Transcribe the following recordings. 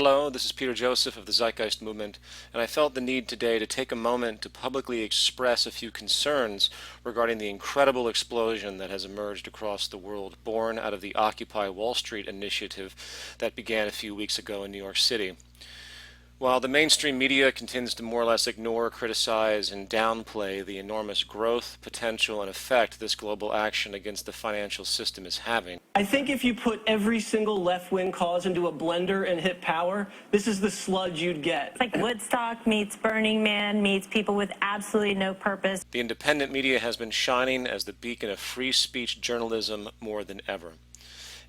Hello, this is Питър Джоузеф of the Zeitgeist Movement, and I felt the need today to take a moment to publicly express a few concerns regarding the incredible explosion that has emerged across the world, born out of the Occupy Wall Street initiative that began a few weeks ago in New York City. While the mainstream media continues to more or less ignore, criticize, and downplay the enormous growth, potential, and effect this global action against the financial system is having, I think if you put every single left-wing cause into a blender and hit power, this is the sludge you'd get. It's like Woodstock meets Burning Man meets people with absolutely no purpose. the independent media has been shining as the beacon of free speech journalism more than ever.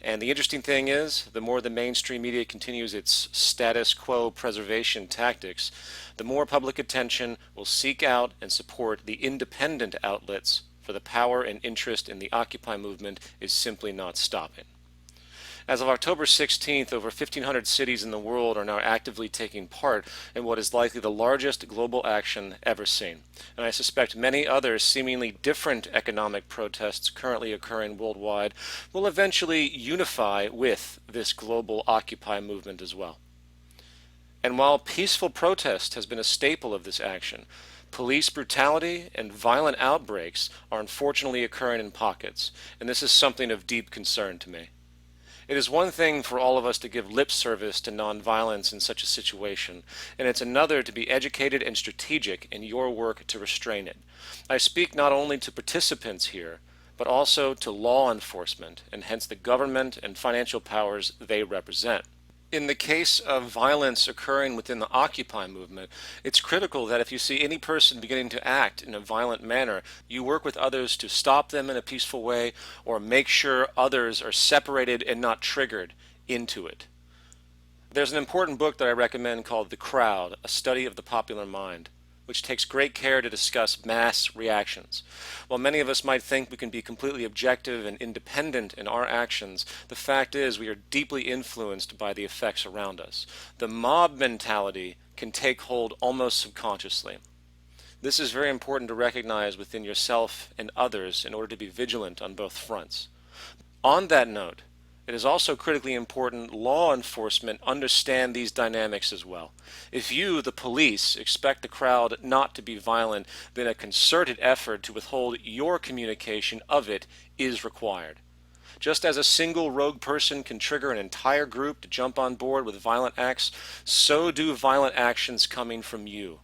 And the interesting thing is, the more the mainstream media continues its status quo preservation tactics, the more public attention will seek out and support the independent outlets, for the power and interest in the Occupy movement is simply not stopping. As of October 16th, over 1,500 cities in the world are now actively taking part in what is likely the largest global action ever seen. And I suspect many other seemingly different economic protests currently occurring worldwide will eventually unify with this global Occupy movement as well. And while peaceful protest has been a staple of this action, police brutality and violent outbreaks are unfortunately occurring in pockets, and this is something of deep concern to me. It is one thing for all of us to give lip service to nonviolence in such a situation, and it's another to be educated and strategic in your work to restrain it. I speak not only to participants here, but also to law enforcement, and hence the government and financial powers they represent. In the case of violence occurring within the Occupy movement, it's critical that if you see any person beginning to act in a violent manner, you work with others to stop them in a peaceful way or make sure others are separated and not triggered into it. There's an important book that I recommend called The Crowd, A Study of the Popular Mind, which takes great care to discuss mass reactions. While many of us might think we can be completely objective and independent in our actions, the fact is we are deeply influenced by the effects around us. The mob mentality can take hold almost subconsciously. This is very important to recognize within yourself and others in order to be vigilant on both fronts. On that note, it is also critically important law enforcement understand these dynamics as well. If you, the police, expect the crowd not to be violent, then a concerted effort to withhold your communication of it is required. Just as a single rogue person can trigger an entire group to jump on board with violent acts, so do violent actions coming from you,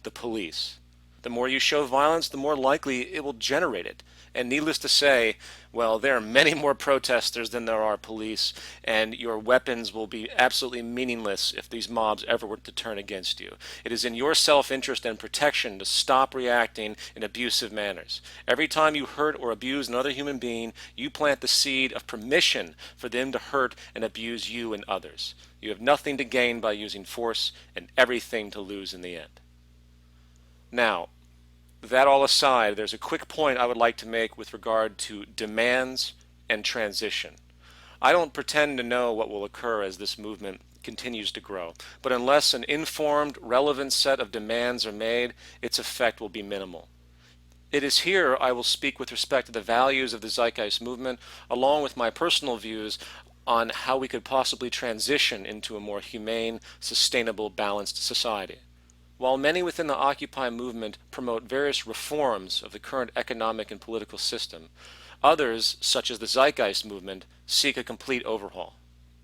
the police. The more you show violence, the more likely it will generate it. And needless to say, well, there are many more protesters than there are police, and your weapons will be absolutely meaningless if these mobs ever were to turn against you. It is in your self-interest and protection to stop reacting in abusive manners. Every time you hurt or abuse another human being, you plant the seed of permission for them to hurt and abuse you and others. You have nothing to gain by using force and everything to lose in the end. Now, that all aside, there's a quick point I would like to make with regard to demands and transition. I don't pretend to know what will occur as this movement continues to grow, but unless an informed, relevant set of demands are made, its effect will be minimal. It is here I will speak with respect to the values of the Zeitgeist movement, along with my personal views on how we could possibly transition into a more humane, sustainable, balanced society. While many within the Occupy movement promote various reforms of the current economic and political system, others, such as the Zeitgeist movement, seek a complete overhaul.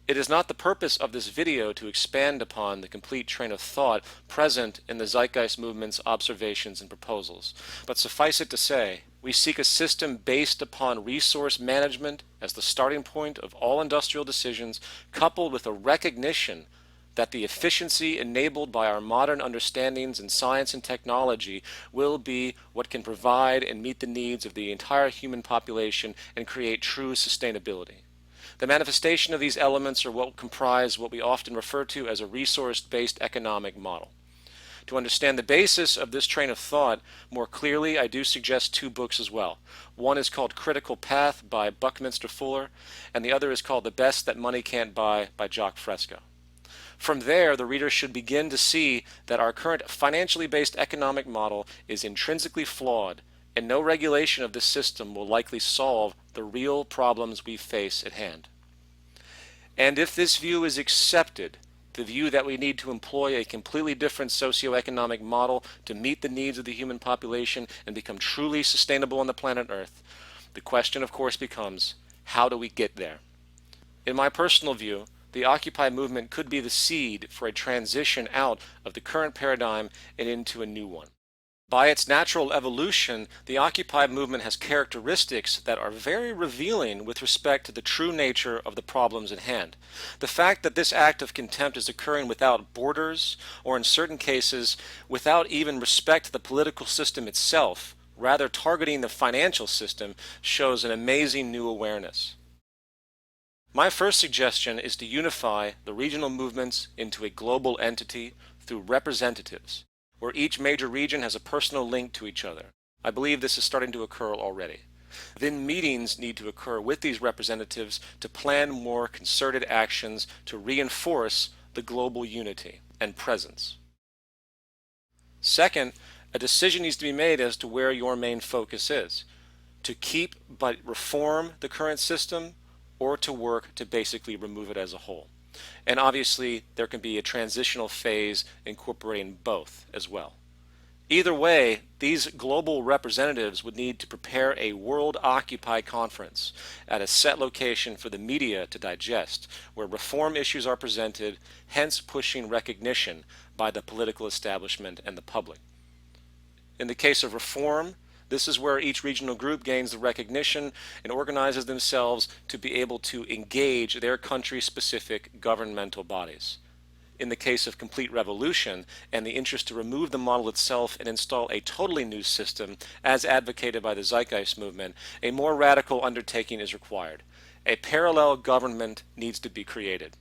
It is not the purpose of this video to expand upon the complete train of thought present in the Zeitgeist movement's observations and proposals, but suffice it to say, we seek a system based upon resource management as the starting point of all industrial decisions, coupled with a recognition that the efficiency enabled by our modern understandings in science and technology will be what can provide and meet the needs of the entire human population and create true sustainability. The manifestation of these elements are what comprise what we often refer to as a resource-based economic model. To understand the basis of this train of thought more clearly, I do suggest two books as well. One is called Critical Path by Buckminster Fuller, and the other is called The Best That Money Can't Buy by Jacques Fresco. From there, the reader should begin to see that our current financially based economic model is intrinsically flawed, and no regulation of this system will likely solve the real problems we face at hand. And if this view is accepted, the view that we need to employ a completely different socioeconomic model to meet the needs of the human population and become truly sustainable on the planet Earth, the question, of course, becomes, how do we get there? In my personal view, the Occupy movement could be the seed for a transition out of the current paradigm and into a new one. By its natural evolution, the Occupy movement has characteristics that are very revealing with respect to the true nature of the problems at hand. The fact that this act of contempt is occurring without borders, or in certain cases, without even respect to the political system itself, rather targeting the financial system, shows an amazing new awareness. My first suggestion is to unify the regional movements into a global entity through representatives, where each major region has a personal link to each other. I believe this is starting to occur already. Then meetings need to occur with these representatives to plan more concerted actions to reinforce the global unity and presence. Second, a decision needs to be made as to where your main focus is, to keep but reform the current system or to work to basically remove it as a whole. And obviously, there can be a transitional phase incorporating both as well. Either way, these global representatives would need to prepare a World Occupy conference at a set location for the media to digest, where reform issues are presented, hence pushing recognition by the political establishment and the public. In the case of reform, this is where each regional group gains the recognition and organizes themselves to be able to engage their country-specific governmental bodies. In the case of complete revolution and the interest to remove the model itself and install a totally new system, as advocated by the Zeitgeist movement, a more radical undertaking is required. A parallel government needs to be created.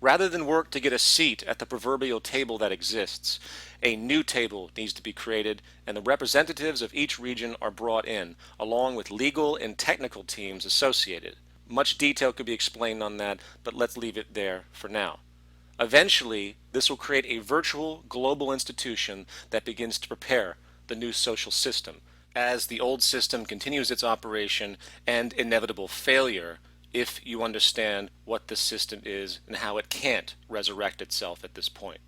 Rather than work to get a seat at the proverbial table that exists, a new table needs to be created, and the representatives of each region are brought in, along with legal and technical teams associated. Much detail could be explained on that, but let's leave it there for now. Eventually, this will create a virtual global institution that begins to prepare the new social system, as the old system continues its operation and inevitable failure if you understand what the system is and how it can't resurrect itself at this point.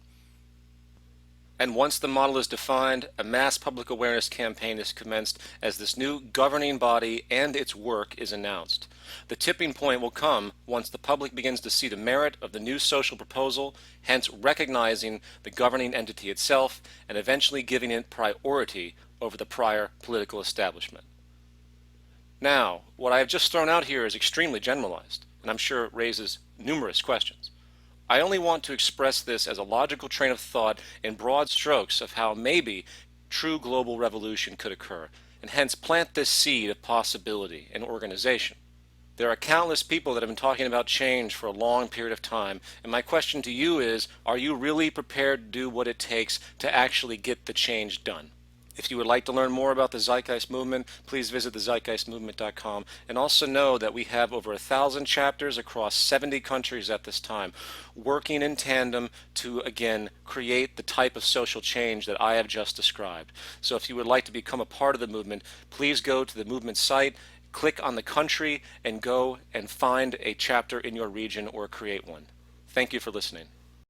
And once the model is defined, a mass public awareness campaign is commenced as this new governing body and its work is announced. The tipping point will come once the public begins to see the merit of the new social proposal, hence recognizing the governing entity itself and eventually giving it priority over the prior political establishment. Now, what I have just thrown out here is extremely generalized, and I'm sure it raises numerous questions. I only want to express this as a logical train of thought in broad strokes of how maybe true global revolution could occur, and hence plant this seed of possibility and organization. There are countless people that have been talking about change for a long period of time, and my question to you is, are you really prepared to do what it takes to actually get the change done? If you would like to learn more about the Zeitgeist movement, please visit thezeitgeistmovement.com, and also know that we have over 1,000 chapters across 70 countries at this time, working in tandem to, again, create the type of social change that I have just described. So if you would like to become a part of the movement, please go to the movement site, click on the country, and go and find a chapter in your region or create one. Thank you for listening.